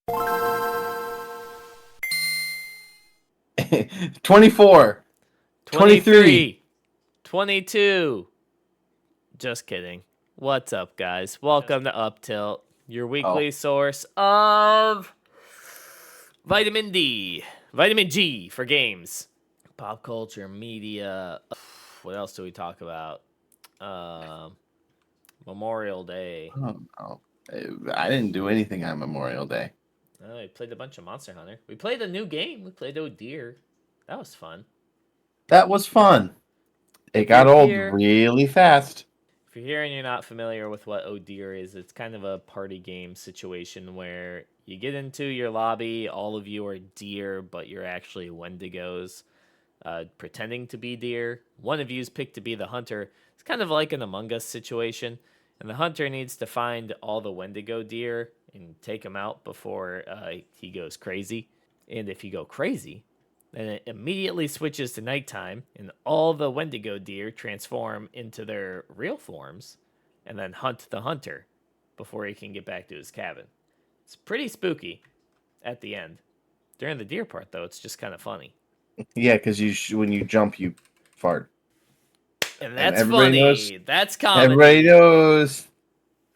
24, 23. 23, 22. Just kidding. What's up, guys? Welcome to UpTilt, your Oh, weekly source of vitamin D, vitamin G for games, pop culture, media. What else do we talk about? Um, Memorial Day. oh no. I didn't do anything on Memorial Day. Oh, we played a bunch of Monster Hunter. We played a new game. We played Oh Deer. That was fun. That was fun. It If got you're old here, really fast. If you're here and you're not familiar with what Oh Dear is, it's kind of a party game situation where you get into your lobby, all of you are deer, but you're actually Wendigos, pretending to be deer. One of you is picked to be the hunter. It's kind of like an Among Us situation, and the hunter needs to find all the Wendigo deer and take them out before he goes crazy. And if you go crazy, then it immediately switches to nighttime, and all the Wendigo deer transform into their real forms and then hunt the hunter before he can get back to his cabin. It's pretty spooky at the end. During the deer part, though, it's just kind of funny. Yeah, because when you jump, you fart, And and that's funny. That's everybody comedy. knows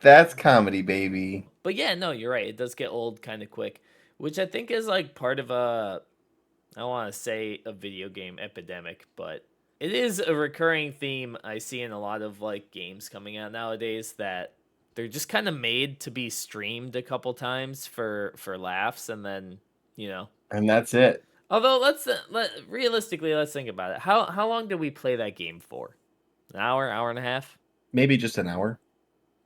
that's comedy, baby. But yeah, no, you're right. It does get old kind of quick, which I think is like part of a, I don't want to say a video game epidemic, but it is a recurring theme I see in a lot of like games coming out nowadays that they're just kind of made to be streamed a couple times for laughs, and then you know. And that's it. Although realistically, let's think about it. How long did we play that game for? An hour, hour and a half? Maybe just an hour.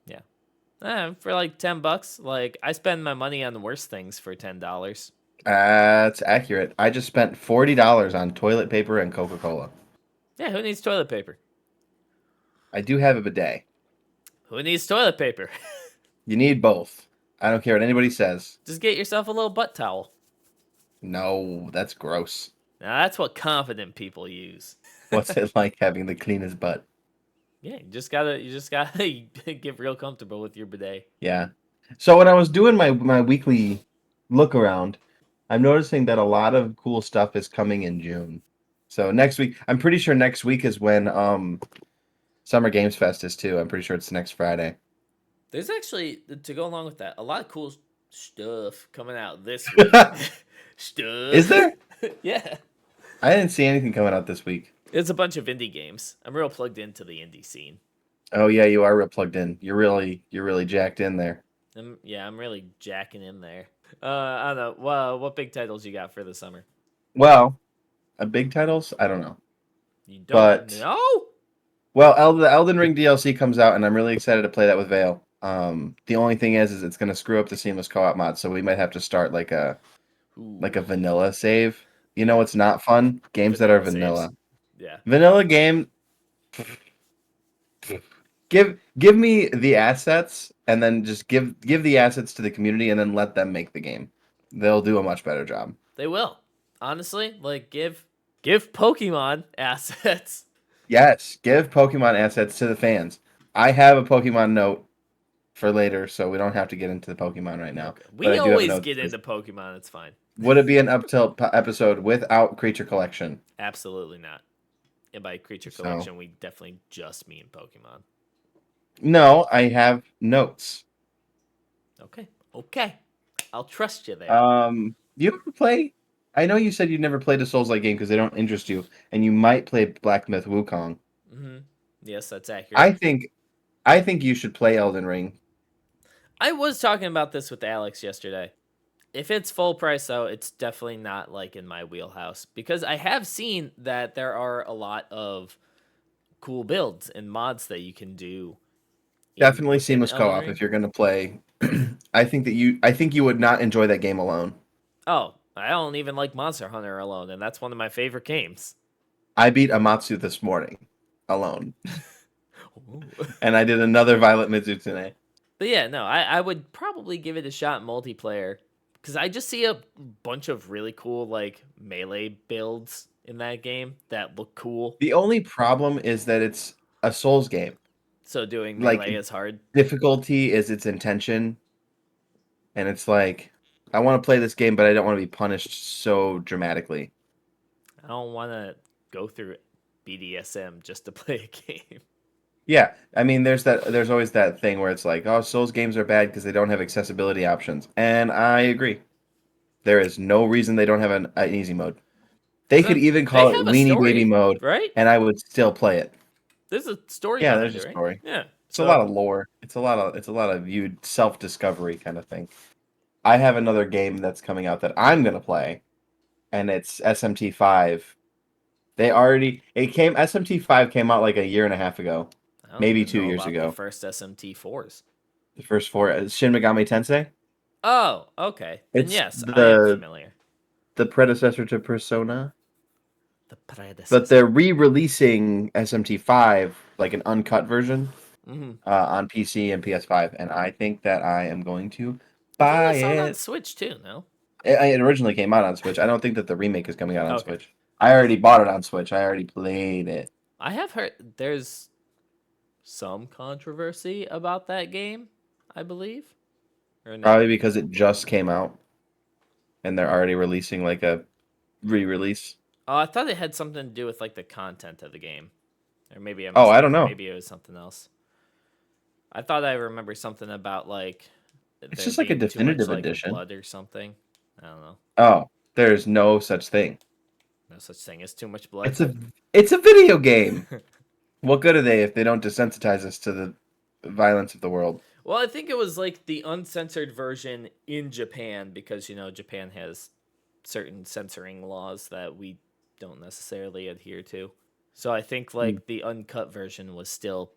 Yeah. For like $10. Like I spend my money on the worst things for $10. That's accurate. I just spent $40 on toilet paper and Coca-Cola. Yeah, who needs toilet paper? I do have a bidet. Who needs toilet paper? You need both. I don't care what anybody says. Just get yourself a little butt towel. No, that's gross. Now that's what confident people use. What's it like having the cleanest butt? Yeah, you just gotta get real comfortable with your bidet. Yeah. So when I was doing my weekly look around, I'm noticing that a lot of cool stuff is coming in June. So next week, I'm pretty sure next week is when Summer Games Fest is too. I'm pretty sure it's next Friday. There's actually, to go along with that, a lot of cool stuff coming out this week. Is Stuff. there? Yeah. I didn't see anything coming out this week. It's a bunch of indie games. I'm real plugged into the indie scene. Oh yeah, you are real plugged in. You're really jacked in there. I'm really jacking in there. I don't know. Well, what big titles you got for the summer? Well, big titles, I don't know. You don't But know? well, the Elden Ring DLC comes out, and I'm really excited to play that with Vale. The only thing is it's going to screw up the seamless co-op mod, so we might have to start like a Ooh, vanilla save. You know, it's not fun. Games that are vanilla saves. vanilla. Yeah. Vanilla game. Give me the assets, and then just give the assets to the community, and then let them make the game. They'll do a much better job. They will. Honestly, like give Pokemon assets. Yes, give Pokemon assets to the fans. I have a Pokemon note for later, so we don't have to get into the Pokemon right now. Okay. But We I do have a always note. get into Pokemon. It's fine. Would it be an UpTilt episode without Creature Collection? Absolutely not. And by creature So collection, we definitely just mean Pokemon. no, I have notes. Okay. Okay. I'll trust you there. Do you ever play? I know you said you never played a Souls-like game because they don't interest you, and you might play Black Myth Wukong. Mm-hmm. Yes, that's I accurate. think, I think you should play Elden Ring. I was talking about this with Alex yesterday. If it's full price though, it's definitely not like in my wheelhouse because I have seen that there are a lot of cool builds and mods that you can do in Definitely within seamless Elden co-op Ring. if you're gonna play. I think you would not enjoy that game alone. Oh, I don't even like Monster Hunter alone, and that's one of my favorite games. I beat Amatsu this morning alone, Ooh. and I did another Violet Mizutsune. But yeah, no, I would probably give it a shot multiplayer because I just see a bunch of really cool like melee builds in that game that look cool. The only problem is that it's a Souls game. So doing Like melee is hard. difficulty is its intention, and it's like I want to play this game, but I don't want to be punished so dramatically. I don't want to go through BDSM just to play a game. Yeah, I mean, there's always that thing where it's like, oh, Souls games are bad because they don't have accessibility options, and I agree. There is no reason they don't have an easy mode. They could even They call it have a Weenie Baby story, mode, right? and I would still play it. There's a story Yeah, there's behind a it, right? story. Yeah. It's a lot So of lore. It's a lot of you self-discovery kind of thing. I have another game that's coming out that I'm gonna play, and it's SMT5. SMT5 came out like a year and a half ago, I don't maybe even 2 know years about the ago. first SMT4s. The first four, Shin Megami Tensei. Oh, okay. Then It's yes, I am the familiar. the predecessor to Persona, The but predecessor. they're re-releasing SMT5 like an uncut version Hmm. on PC and PS5, and I think that I am going to I thought I buy saw it on it. Switch too. No. It originally came out on Switch. I don't think that the remake is coming out on Okay. Switch. I already bought it on Switch. I already played it. I have heard there's some controversy about that game. I believe, or no? Probably because it just came out and they're already releasing like a re-release. Oh, I thought it had something to do with like the content of the game, or maybe I'm Oh, I don't mistaken. know. Maybe it was something else. I thought I remember something about like It's there just like a being too much definitive like edition. blood or something. I don't know. Oh, there's no such thing. No such thing as too much blood. It's a it's a video game. What good are they if they don't desensitize us to the violence of the world? Well, I think it was like the uncensored version in Japan because Japan has certain censoring laws that we don't necessarily adhere to. So I think Hmm. like the uncut version was still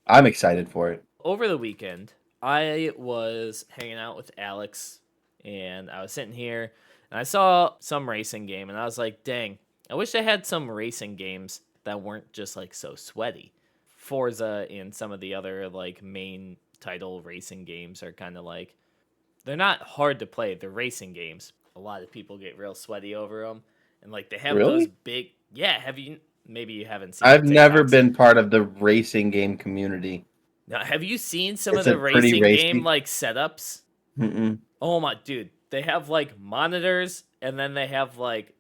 I'm excited for it. over the weekend. I was hanging out with Alex and I was sitting here and I saw some racing game and I was like, "Dang, I wish I had some racing games that weren't just like so sweaty." Forza and some of the other like main title racing games are kind of like they're not hard to play. They're racing games. A lot of people get real sweaty over them, and like they have those Really? big. Yeah, have you? Maybe you haven't seen the I've never TikToks. been part of the racing game community. Now, have you seen some of Is the it pretty racing game racy? like setups? Mm-mm. Oh my dude, they have like monitors, and then they have like,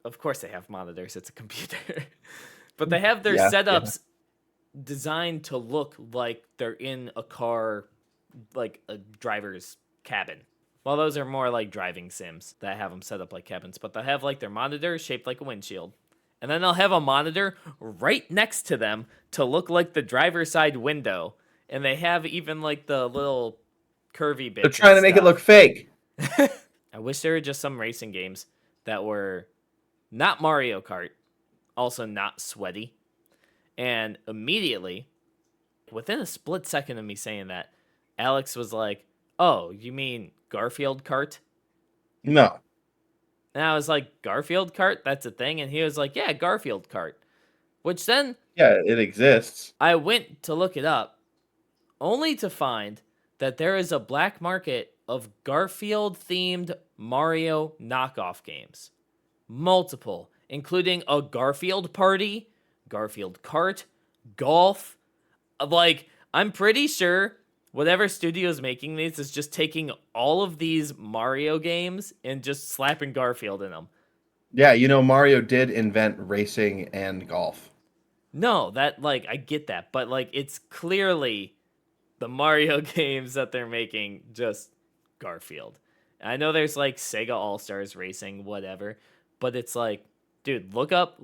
of course they have monitors. It's a computer, but they have their Yeah, yeah. setups designed to look like they're in a car, like a driver's cabin. Well, those are more like driving sims that have them set up like cabins, but they'll have like their monitor shaped like a windshield. And then they'll have a monitor right next to them to look like the driver's side window. And they have even like the little curvy They're bits and trying to make it look stuff. fake. I wish there were just some racing games that were not Mario Kart, also not sweaty. And immediately, within a split second of me saying that, Alex was like, "Oh, you mean Garfield Kart?" No. And I was like, "Garfield Kart? That's a thing?" And he was like, "Yeah, Garfield Kart." Which then Yeah, it exists. I went to look it up, only to find that there is a black market of Garfield themed Mario knockoff games. Multiple, including a Garfield Party, Garfield Kart, Golf. Like, I'm pretty sure whatever studio is making these is just taking all of these Mario games and just slapping Garfield in them. Yeah, Mario did invent racing and golf. No, that, like, I get that, but, like, it's clearly the Mario games that they're making just Garfield. I know there's, like, Sega All Stars Racing, whatever, but it's like, dude, look up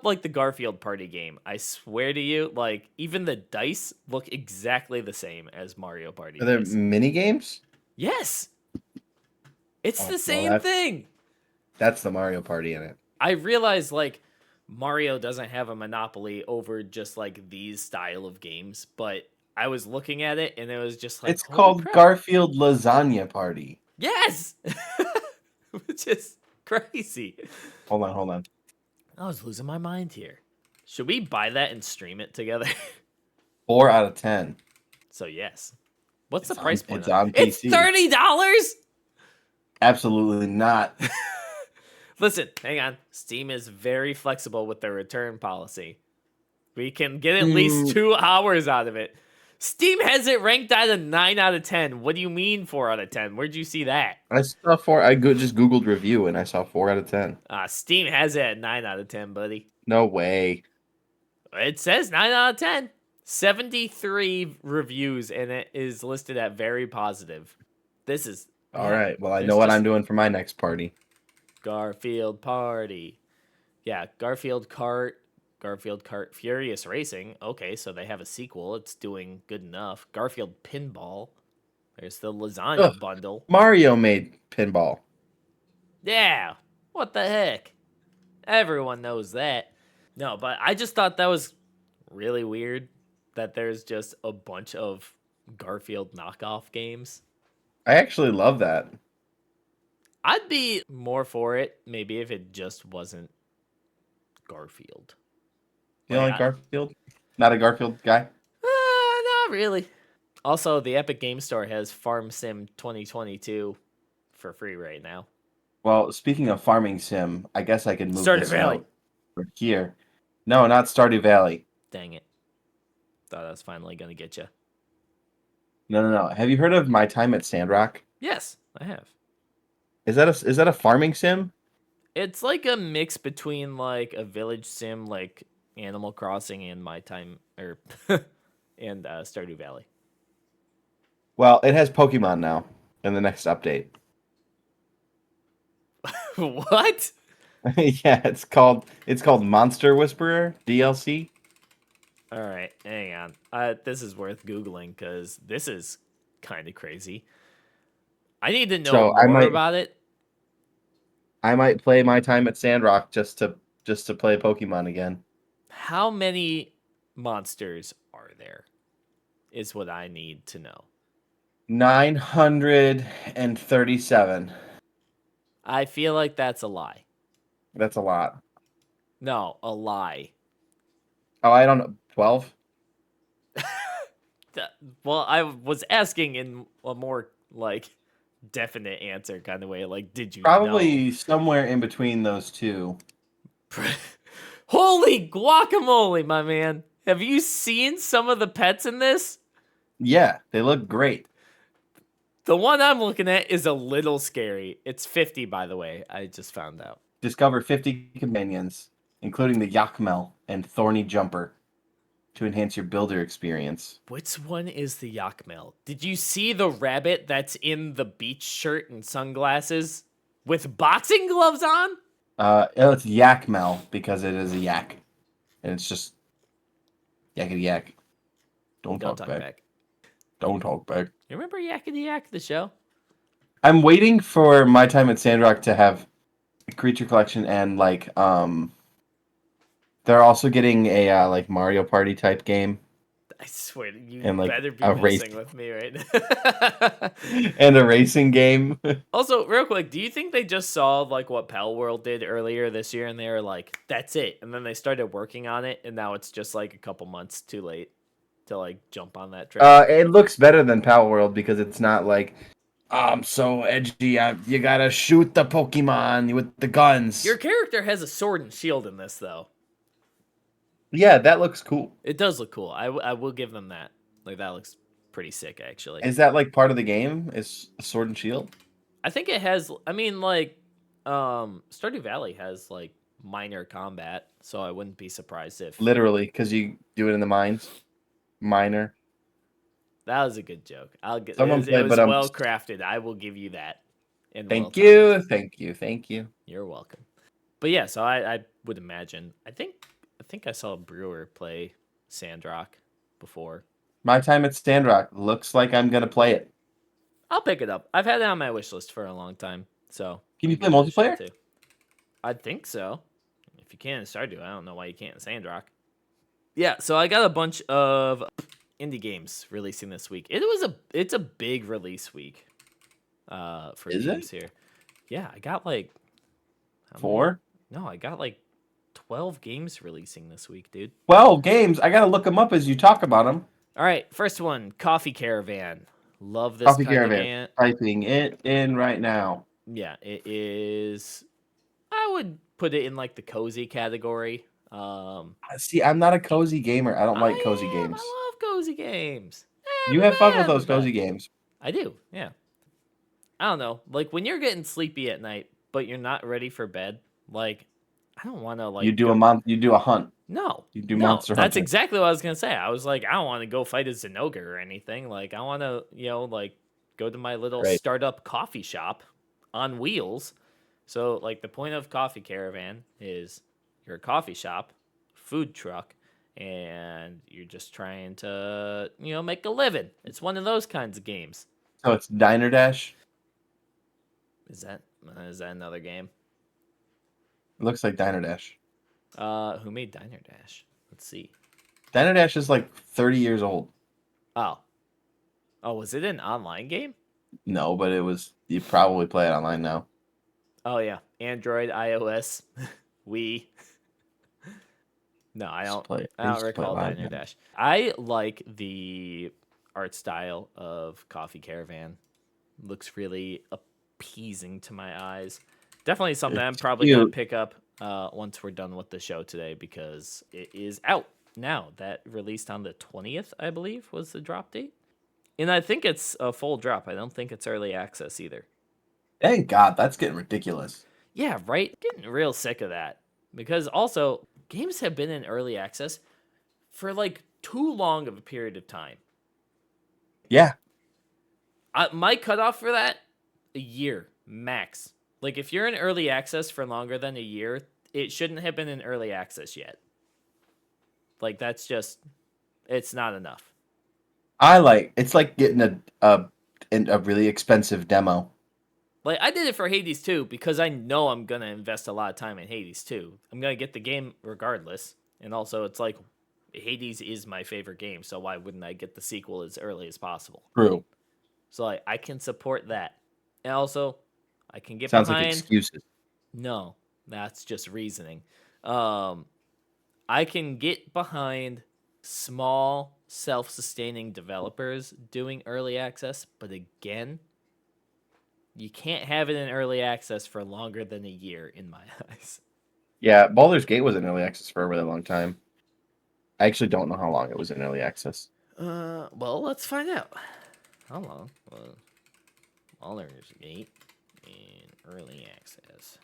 like the Garfield Party game. I swear to you, like, even the dice look exactly the same as Mario Party Are there dice. mini games? Yes, it's Oh, the well, same thing. that's the Mario Party in it. I realize like Mario doesn't have a monopoly over just like these style of games, but I was looking at it and it was just like, It's holy called crap. Garfield Lasagna Party. Yes. Which is crazy. Hold on. I was losing my mind here. Should we buy that and stream it together? 4 out of 10. So yes. What's the It's on price point it's on it? on It's PC. $30. Absolutely not. Listen, hang on. Steam is very flexible with their return policy. We can get at least Mm, 2 hours out of it. Steam has it ranked at a 9 out of 10. What do you mean 4 out of 10? Where'd you see that? I saw four. Just Googled review and I saw 4 out of 10. Steam has it at 9 out of 10, buddy. No way. It says 9 out of 10. 73 reviews, and it is listed at very positive. This is... All yeah, right. Well, I there's know what just I'm doing for my next party. Garfield Party. Yeah, Garfield Kart, Garfield Kart Furious Racing. Okay, so they have a sequel. It's doing good enough. Garfield Pinball. There's the lasagna Ugh, bundle. Mario made pinball. Yeah, what the heck? Everyone knows that. No, but I just thought that was really weird that there's just a bunch of Garfield knockoff games. I actually love that. I'd be more for it maybe if it just wasn't Garfield. You don't like Garfield? Not a Garfield guy? Not really. Also, the Epic Game Store has Farm Sim 2022 for free right now. Well, speaking of farming sim, I guess I can move Stardew this Valley. note for here. No, not Stardew Valley. Dang it. Thought I was finally going to get you. No. Have you heard of My Time at Sandrock? Yes, I have. Is that a farming sim? It's like a mix between like a village sim like Animal Crossing and My Time or and Stardew Valley. Well, it has Pokemon now in the next update. What? Yeah, it's called Monster Whisperer DLC. All right, hang on. This is worth googling because this is kind of crazy. I need to know So more about it. I might play My Time at Sandrock just to play Pokemon again. How many monsters are there? Is what I need to know. 937. I feel like that's a lie. That's a lot. No, a lie. Oh, I don't know. 12? Well, I was asking in a more like definite answer kind of way. Like, did you Probably somewhere in between those two. know? Holy guacamole, my man! Have you seen some of the pets in this? Yeah, they look great. The one I'm looking at is a little scary. It's 50, by the way. I just found out. Discover 50 companions, including the Yakmel and Thorny Jumper, to enhance your builder experience. Which one is the Yakmel? Did you see the rabbit that's in the beach shirt and sunglasses with boxing gloves on? It's Yakmel because it is a yak, and it's just yakety yak. Don't talk back. Don't talk back. You remember Yakety Yak, the show? I'm waiting for My Time at Sandrock to have a creature collection and they're also getting a like Mario Party type game I swear, you and like better be a messing with me right now. and a racing game. Also, real quick, do you think they just saw like what Pal World did earlier this year and they were like, that's it? And then they started working on it and now it's just like a couple months too late to like jump on that train? It looks better than Pal World because it's not like I'm so edgy. You gotta shoot the Pokemon with the guns. Your character has a sword and shield in this, though. Yeah, that looks cool. It does look cool. I will give them that. Like, that looks pretty sick, actually. Is that like part of the game? Is Sword and Shield? I think it has, I mean, like, Stardew Valley has, like, minor combat, so I wouldn't be surprised if... Literally, because you do it in the mines. Minor. That was a good joke. It Someone was, played, it was but well crafted. I will give you that. And thank you. Thank you. You're welcome. But yeah, so I would imagine. I think I saw Brewer play Sandrock before. My Time at Sandrock. Looks like I'm gonna play it. I'll pick it up. I've had it on my wish list for a long time. So Can you I'll play give it a shot, multiplayer? too. I think so. If you can in Stardew, I don't know why you can't in Sandrock. Yeah, so I got a bunch of indie games releasing this week. It's a big release week. For Is games it? here. Yeah, I got like how many? 4? No, I got like 12 games releasing this week, dude. 12 games. I gotta look them up as you talk about them. All right, first one, Coffee Caravan. Love this Coffee kind Caravan. of game. Typing it in right now. Yeah, it is. I would put it in like the cozy category. See, I'm not a cozy gamer. I don't like cozy I games. love cozy games. You have fun with have a those bet. cozy games. I do, yeah. I don't know. Like when you're getting sleepy at night, but you're not ready for bed, like I don't want to You like do go. a month. You do a hunt. No, You do no, Monster that's Hunter. exactly what I was gonna say. I was like, I don't want to go fight a Zenogre or anything. Like I want to, like go to my little Right. startup coffee shop on wheels. So like the point of Coffee Caravan is you're a coffee shop, food truck, and you're just trying to, make a living. It's one of those kinds of games. So it's Diner Dash. Is that is that another game? It looks like Diner Dash. Who made Diner Dash? Let's see. Diner Dash is like 30 years old. Oh, oh, was it an online game? No, but it was. You probably play it online now. Oh yeah, Android, iOS, Wii. No, I Just don't. play it. I I don't used to play it recall live. Diner Dash. I like the art style of Coffee Caravan. Looks really appeasing to my eyes. Definitely something I'm It's probably gonna cute. pick up once we're done with the show today because it is out now. That released on the 20th, I believe, was the drop date. And I think it's a full drop. I don't think it's early access either. Thank God, that's getting ridiculous. Yeah, right? Getting real sick of that. Because also, games have been in early access for like too long of a period of time. Yeah, My cutoff for that, a year max. Like if you're in early access for longer than a year, it shouldn't have been in early access yet. Like that's just, it's not enough. it's like getting a really expensive demo. Like I did it for Hades 2 because I know I'm gonna invest a lot of time in Hades 2. I'm gonna get the game regardless, and also it's like Hades is my favorite game, so why wouldn't I get the sequel as early as possible? True. So like I can support that, and also I can get Sounds like behind. excuses. No, that's just reasoning. Um, I can get behind small self-sustaining developers doing early access, but again, you can't have it in early access for longer than a year, in my eyes. Yeah, Baldur's Gate was in early access for a really long time. I actually don't know how long it was in early access. Well, let's find out. How long was Baldur's Gate in early access?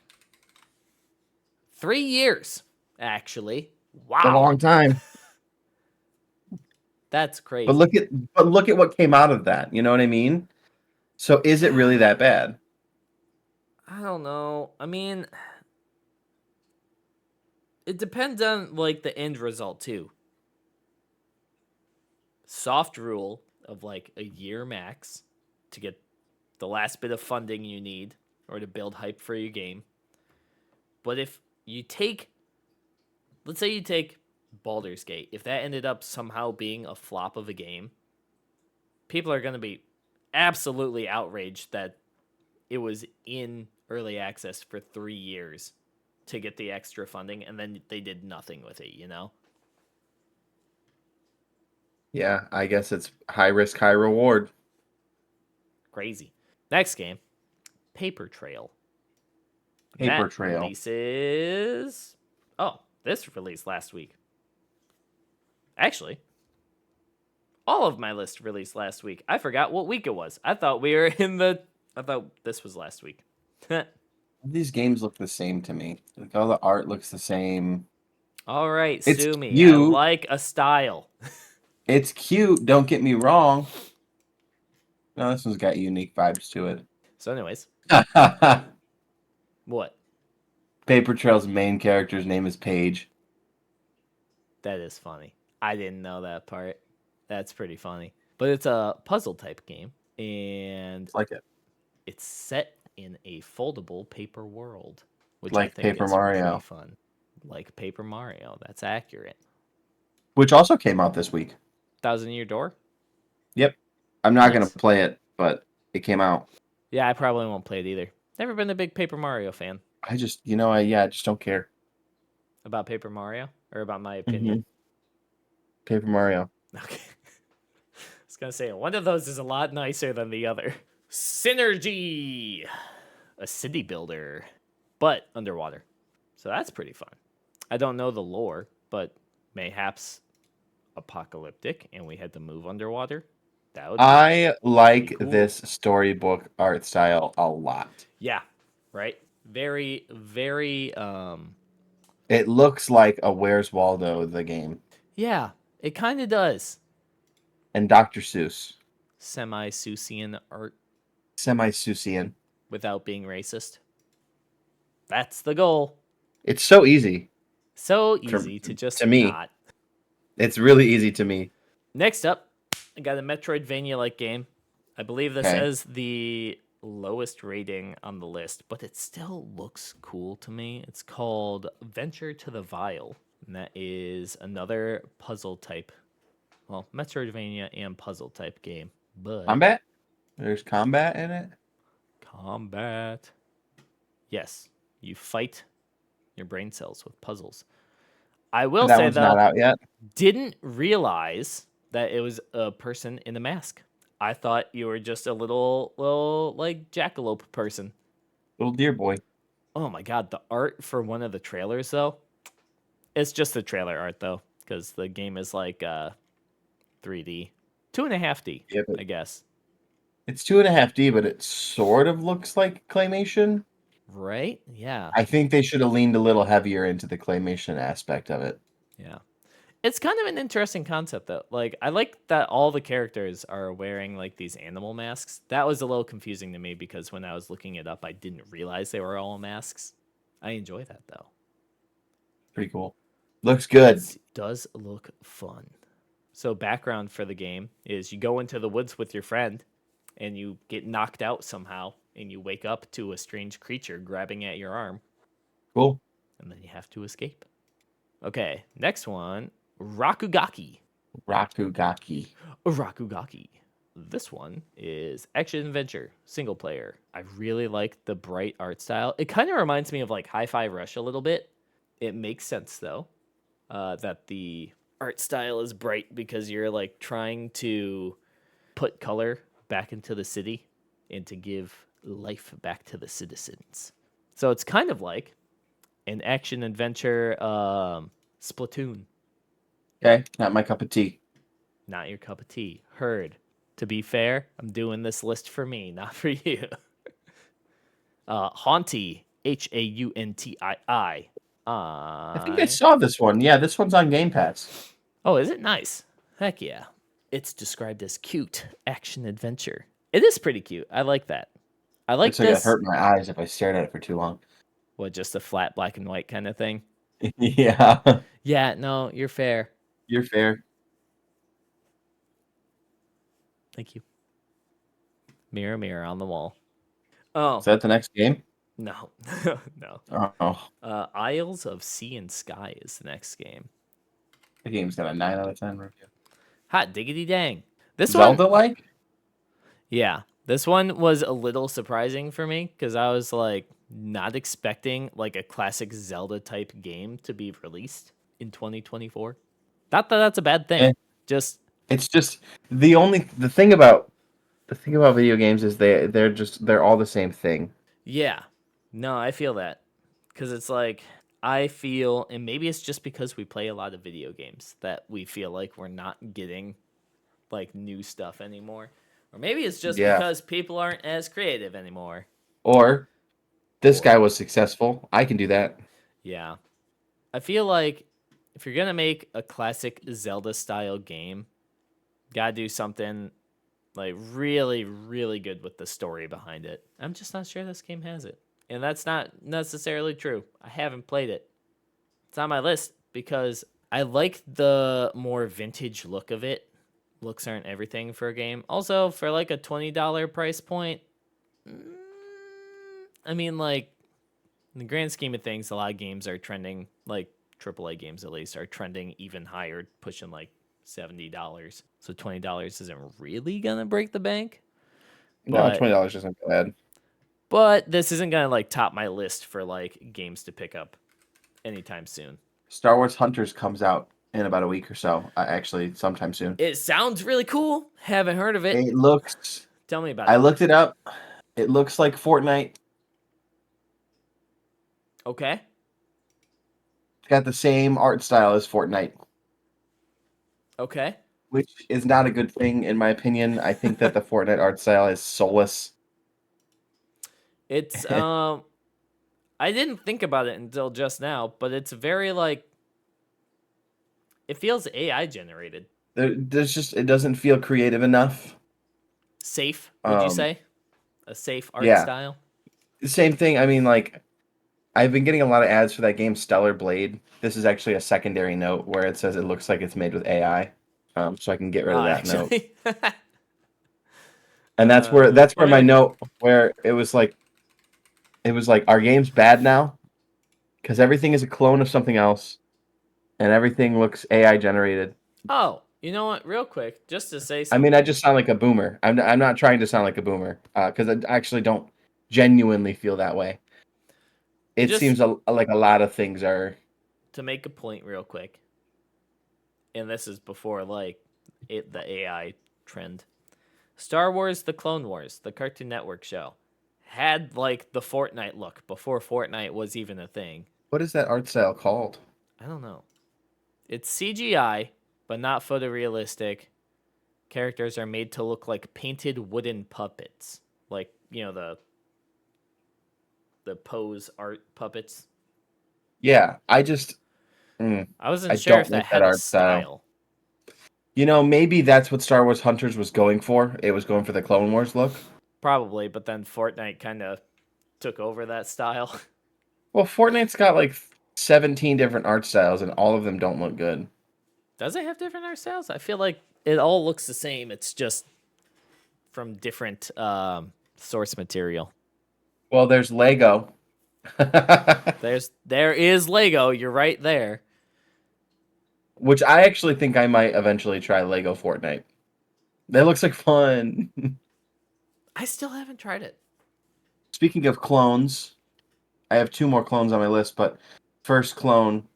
3 years, actually. A Wow, long time. that's But crazy. look at what came out of that. You know what I mean? So is it really that bad? I don't know. I mean, it depends on like the end result too. Soft rule of like a year max to get the last bit of funding you need or to build hype for your game. But if you take, let's say you take Baldur's Gate, if that ended up somehow being a flop of a game, people are going to be absolutely outraged that it was in early access for 3 years to get the extra funding and then they did nothing with it, you know? Yeah, I guess it's high risk, high reward. Crazy. Next game, Paper Trail. Paper That trail. releases. Oh, this released last week. Actually, all of my list released last week. I forgot what week it was. I thought we were in the. I thought this was last week. These games look the same to me. Like all the art looks the same. All right, It's sue me. I cute. like a style. It's cute. Don't get me wrong. No, this one's got unique vibes to it. So, anyways, what? Paper Trail's main character's name is Paige. That is funny. I didn't know that part. That's pretty funny. But it's a puzzle type game, and It's like it. it's set in a foldable paper world, which I Like think Paper is pretty Mario, fun. Like Paper Mario. That's accurate. which also came out this week. Thousand Year Door? Yep. I'm not gonna Nice. play it, but it came out. Yeah, I probably won't play it either. Never been a big Paper Mario fan. I just, I just don't care. About Paper Mario? Or about my hmm opinion? Paper Mario. Okay. I was going to say, one of those is a lot nicer than the other. Synergy! A city builder, but underwater. So that's pretty fun. I don't know the lore, but mayhaps apocalyptic and we had to move underwater. That would I be like cool. this storybook art style a lot. Yeah, right. Very, very. It looks like a Where's Waldo the game Yeah, it kind of does. and Dr. Seuss, Semi-Seussian art semi-Seussian. without being racist. That's the goal. It's so easy So for easy to just to me. not. It's really easy to me. Next up, I got a Metroidvania-like game. I believe this Okay, has the lowest rating on the list, but it still looks cool to me. It's called Venture to the Vile, and that is another puzzle type, well, Metroidvania and puzzle type game, but combat. There's combat in it. combat. Yes, you fight your brain cells with puzzles. I will That say one's not though, out yet. didn't realize that it was a person in a mask. I thought you were just a little like jackalope person. Little deer boy. Oh my god, the art for one of the trailers though. It's just the trailer art though, because the game is like 3D, 2.5D, Yeah, but I guess. it's 2.5D, but it sort of looks like claymation. Right? Yeah, I think they should have leaned a little heavier into the claymation aspect of it. yeah. It's kind of an interesting concept though. Like I like that all the characters are wearing like these animal masks. That was a little confusing to me because when I was looking it up, I didn't realize they were all masks. I enjoy that though. Pretty cool. Looks good. It does look fun. So background for the game is you go into the woods with your friend and you get knocked out somehow and you wake up to a strange creature grabbing at your arm Cool. and then you have to escape. Okay, next one, Rakugaki. Rakugaki. Rakugaki. This one is action adventure, single player. I really like the bright art style. It kind of reminds me of like Hi-Fi Rush a little bit. It makes sense though, that the art style is bright because you're like trying to put color back into the city and to give life back to the citizens. So it's kind of like an action adventure Splatoon. Okay, not my cup of tea. Not your cup of tea. Heard. To be fair, I'm doing this list for me, not for you. Haunty, Hauntii. I think I I. saw this one. Yeah, this one's on Game Pass. Oh, is it nice? Heck yeah. It's described as cute action adventure. It is pretty cute. I like that. I Looks like like it this. hurt my eyes if I stared at it for too long. What, just a flat black and white kind of thing? Yeah, Yeah, no, you're fair. you're fair. Thank you. Mirror, mirror on the wall. Is Oh, that the next game? no. No. Oh, Isles of Sea and Sky is the next game. the game's got a 9 out of 10 review. Hot diggity dang. This one, Zelda like? yeah, this one was a little surprising for me because I was like not expecting like a classic Zelda type game to be released in 2024. Not that that's a bad thing. Eh, Just it's just the thing about video games is they're all the same thing. yeah. No, I feel that because it's like I feel, and maybe it's just because we play a lot of video games that we feel like we're not getting like new stuff anymore. Or maybe it's just Yeah. because people aren't as creative anymore. Or this guy Or was successful. I can do that. yeah. I feel like if you're gonna make a classic Zelda style game, gotta do something like really, really good with the story behind it. I'm just not sure this game has it. And that's not necessarily true. I haven't played it. It's on my list because I like the more vintage look of it. Looks aren't everything for a game. Also, for like a $20 price point, mm, I mean, like, in the grand scheme of things, a lot of games are trending, like AAA games at least, are trending even higher, pushing like $70. So $20 isn't really gonna break the bank, No, but $20 isn't bad. this isn't gonna like top my list for like games to pick up anytime soon. Star Wars Hunters comes out in about a week or so. Actually, sometime soon. It sounds really cool. Haven't heard of it. It looks. Tell me about I it. looked it up. It looks like Fortnite. Okay. It's got the same art style as Fortnite, Okay. which is not a good thing in my opinion. I think that the Fortnite art style is soulless. It's I didn't think about it until just now, but it's very like it feels AI generated. There's just it doesn't feel creative enough. Safe, would you Um, say? A safe art yeah, style? same thing. I mean, like I've been getting a lot of ads for that game Stellar Blade. This is actually a secondary note where it says it looks like it's made with AI. So I can get rid Oh, of that note. actually. And Well, that's where my fine. note where it was like our game's bad now because everything is a clone of something else and everything looks AI generated. Oh, you know what? Real quick, just to say I mean, I something. just sound like a boomer. I'm not trying to sound like a boomer because I actually don't genuinely feel that way. It Just seems like a lot of things are. to make a point real quick. And this is before like the AI trend. Star Wars The Clone Wars, the Cartoon Network show, had like the Fortnite look before Fortnite was even a thing. What is that art style called? I don't know. It's CGI, but not photorealistic. Characters are made to look like painted wooden puppets. Like, the pose art puppets. Yeah, I just I wasn't I sure don't if that like that had a art style. style. You know, maybe that's what Star Wars Hunters was going for. It was going for the Clone Wars look. Probably, but then Fortnite kind of took over that style. Well, Fortnite's got like 17 different art styles, and all of them don't look good. Does it have different art styles? I feel like it all looks the same. It's just from different source material. Well, there's Lego, There is Lego. You're right there. which I actually think I might eventually try Lego Fortnite. That looks like fun. I still haven't tried it. Speaking of clones, I have two more clones on my list, but first clone,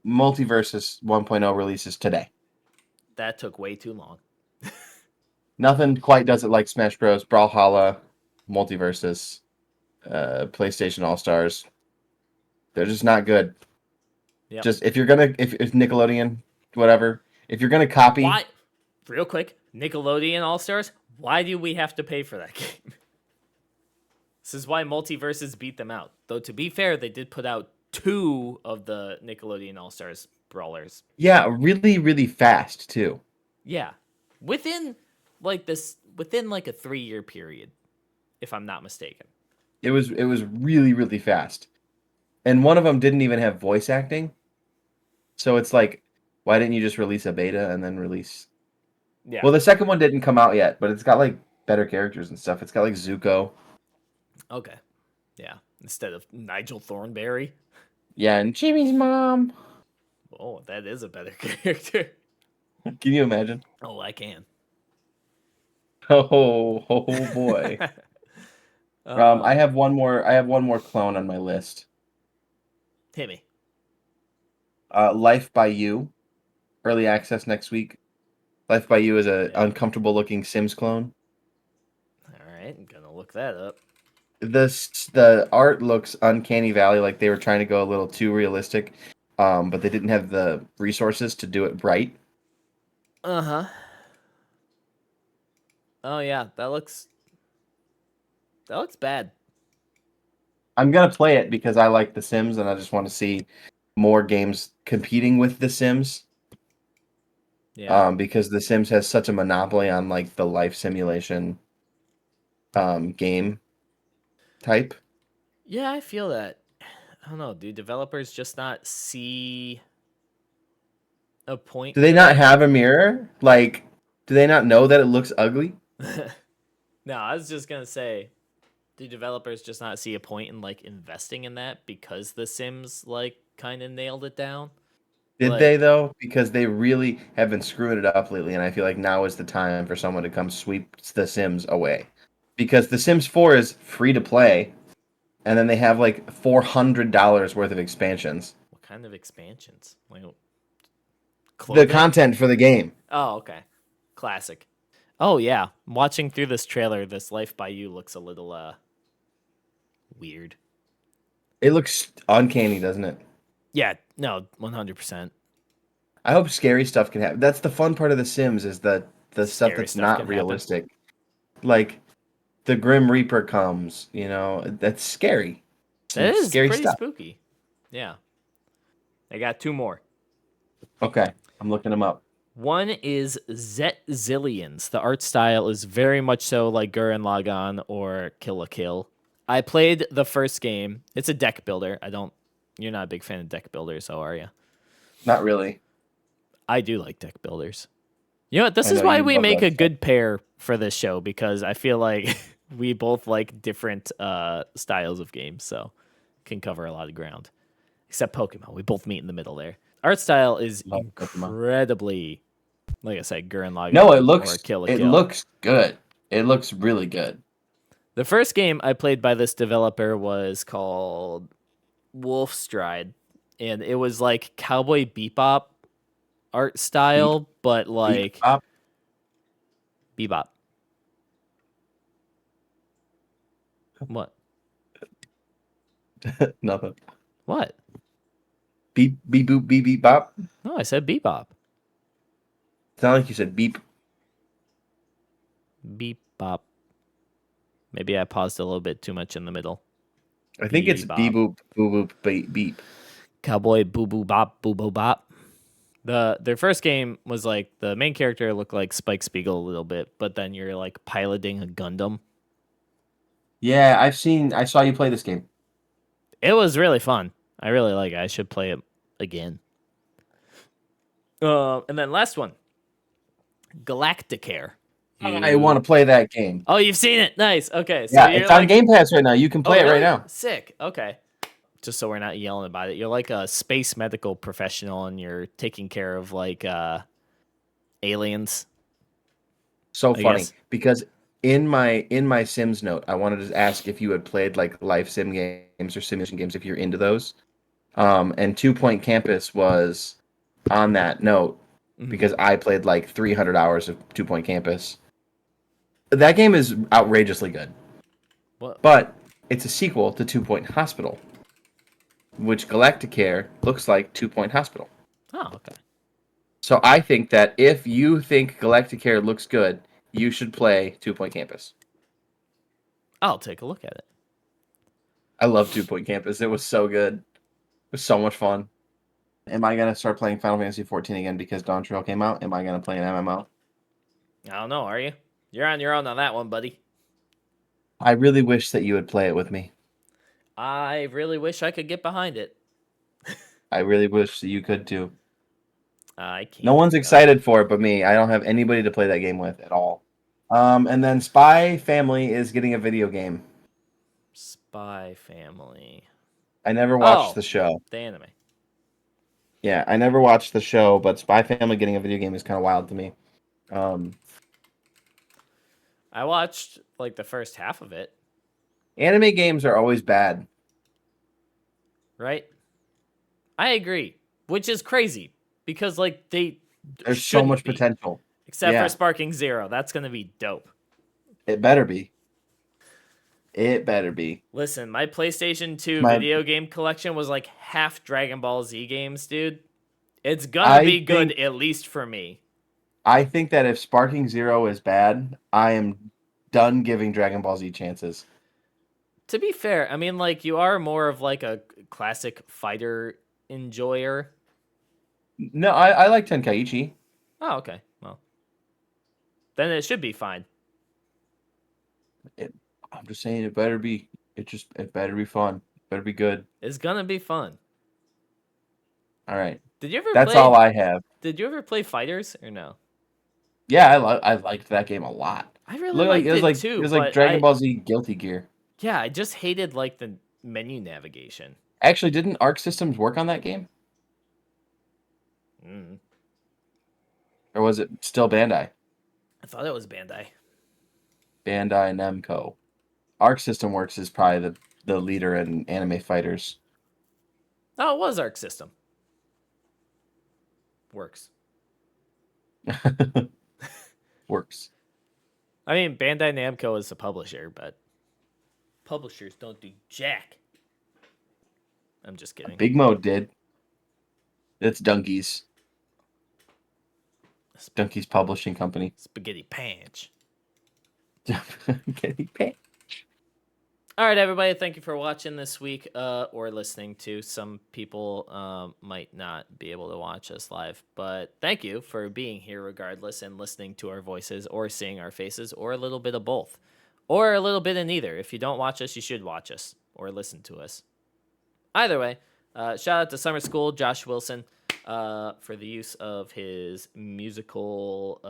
Multiversus 1.0 releases today. That took way too long. Nothing quite does it like Smash Bros. Brawlhalla, Multiversus, PlayStation All Stars. They're just not good. Yep. Just if Nickelodeon, whatever, if you're gonna copy, Why? Real quick, Nickelodeon All Stars. Why do we have to pay for that game? This is why Multiverses beat them out. Though to be fair, they did put out two of the Nickelodeon All Stars brawlers. yeah, really, really fast too. Yeah, within like a 3 year period, if I'm not mistaken. It was really, really fast, and one of them didn't even have voice acting. So it's like, why didn't you just release a beta and then release? Yeah. Well, the second one didn't come out yet, but it's got like better characters and stuff. It's got like Zuko, Okay. Yeah. Instead of Nigel Thornberry. yeah, and Jimmy's mom. Oh, that is a better character. Can you imagine? Oh, I can. Oh boy. I um, have one more. I have one more clone on my list. Hit me. Life by You, early access next week. Life by You is a Yep. uncomfortable looking Sims clone. All right, I'm gonna look that up. The art looks uncanny valley, like they were trying to go a little too realistic, but they didn't have the resources to do it bright. Uh huh. Oh yeah, that looks bad. I'm gonna play it because I like The Sims and I just want to see more games competing with The Sims. Yeah. Because The Sims has such a monopoly on like the life simulation game type. Yeah, I feel that. I don't know. Do developers just not see a Do point they to not that? have a mirror? Like, do they not know that it looks ugly? No, I was just gonna say, do developers just not see a point in like investing in that because The Sims like kind of nailed it down? Did they Like, though? Because they really have been screwing it up lately, and I feel like now is the time for someone to come sweep The Sims away. Because The Sims 4 is free to play, and then they have like $400 worth of expansions. what kind of expansions? Like The clothing? content for the game. Oh, okay. Classic. Oh yeah, watching through this trailer, this Life by You looks a little weird. It looks uncanny, doesn't it? Yeah, no, 100%. I hope scary stuff can happen. That's the fun part of The Sims is the stuff Scary that's stuff can not happen. realistic. Like the Grim Reaper comes, you know, that's scary. That Some is scary pretty stuff. spooky. Yeah. I got two more. Okay, I'm looking them up. One is Zillions. The art style is very much so like Gurren Lagann or Kill la Kill. I played the first game. It's a deck builder. I don't. You're not a big fan of deck builders, so are you? Not really. I do like deck builders. You know what? This I is know why you we love make that a stuff. good pair for this show because I feel like we both like different styles of games, so can cover a lot of ground. Except Pokemon, we both meet in the middle there. Art style is Love Pokemon. incredibly, like I said, Gurren No, Lagann or Kill la it Kill. looks good. It looks really good. The first game I played by this developer was called Wolf Stride, and it was like Cowboy Bebop art Beep style, but beep like pop. Bebop. What? Nothing. What? Beep beep boop beep beep bop. No, I said Bebop. Sound like you said beep. Bebop. Maybe I paused a little bit too much in the middle. I think it's beep Bebop. boop boop boop beep beep. Cowboy Boo Boo Bop Boo Boo Bop. Their first game was like the main character looked like Spike Spiegel a little bit, but then you're like piloting a Gundam. Yeah, I saw you play this game. It was really fun. I really like it. I should play it again. And then last one, Galacticare. I want to play that game. Oh, you've seen it. Nice. Okay, so Yeah, you're it's on like, Game Pass right now. You can oh, play it right really? now. Sick. Okay. Just so we're not yelling about it, you're like a space medical professional, and you're taking care of like aliens. So I funny guess. because in my Sims note, I wanted to ask if you had played like life sim games or simulation games if you're into those. And Two Point Campus was on that note Mhm. because I played like 300 hours of Two Point Campus. That game is outrageously good, What? but it's a sequel to Two Point Hospital, which Galacticare looks like Two Point Hospital. Oh, okay. So I think that if you think Galacticare looks good, you should play Two Point Campus. I'll take a look at it. I love Two Point Campus. It was so good. It was so much fun. Am I gonna start playing Final Fantasy 14 again because Dawn Trail came out? Am I gonna play an MMO? I don't know. Are you? You're on your own on that one, buddy. I really wish that you would play it with me. I really wish I could get behind it. I really wish that you could too. I No can't one's though. excited for it but me. I don't have anybody to play that game with at all. And then Spy Family is getting a video game. Spy Family. I never watched Oh, the show. the anime. Yeah, I never watched the show, but Spy Family getting a video game is kind of wild to me. Um, I watched like the first half of it. Anime games are always bad. Right? I agree, which is crazy because like they There's so shouldn't much be, potential. except for Yeah, Sparking Zero. That's gonna be dope. it better be. It better be. Listen, my PlayStation 2 My, video game collection was like half Dragon Ball Z games, dude. It's gonna I be good, think at least for me. I think that if Sparking Zero is bad, I am done giving Dragon Ball Z chances. To be fair, I mean, like, you are more of like a classic fighter enjoyer. No, I like Tenkaichi. Oh, okay. Well, then it should be fine. It, I'm just saying it better be. It better be fun. It better be good. It's gonna be fun. All right, Did you ever that's all play? I have. Did you ever play Fighters or no? Yeah, I liked that game a lot. I really liked it It too, was like but Dragon Ball Z Guilty Gear. yeah, I just hated like the menu navigation. Actually, didn't Arc Systems work on that game, Mm. or was it still Bandai? I thought it was Bandai. Bandai Namco. Arc System Works is probably the leader in anime fighters. Oh, it was Arc System. Works. Works. I mean, Bandai Namco is the publisher, but publishers don't do jack. I'm just kidding. Big Mode did. It's donkeys. Junkies Publishing Company. Spaghetti Panch. Getting paid. All right, everybody. Thank you for watching this week or listening to. Some people might not be able to watch us live, but thank you for being here regardless and listening to our voices or seeing our faces or a little bit of both or a little bit of neither. If you don't watch us, you should watch us or listen to us. Either way, shout out to Summer School, Josh Wilson, for the use of his musical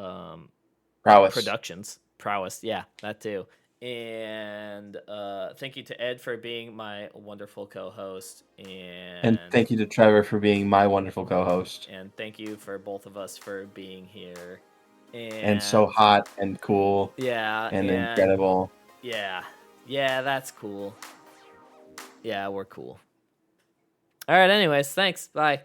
Prowess. prowess. Yeah, that too. And thank you to Ed for being my wonderful co-host, And thank you to Trevor for being my wonderful co-host. and thank you for both of us for being here. And so And hot and cool yeah, and and incredible. yeah, that's cool. Yeah, we're cool. All right. Anyways, thanks. Bye.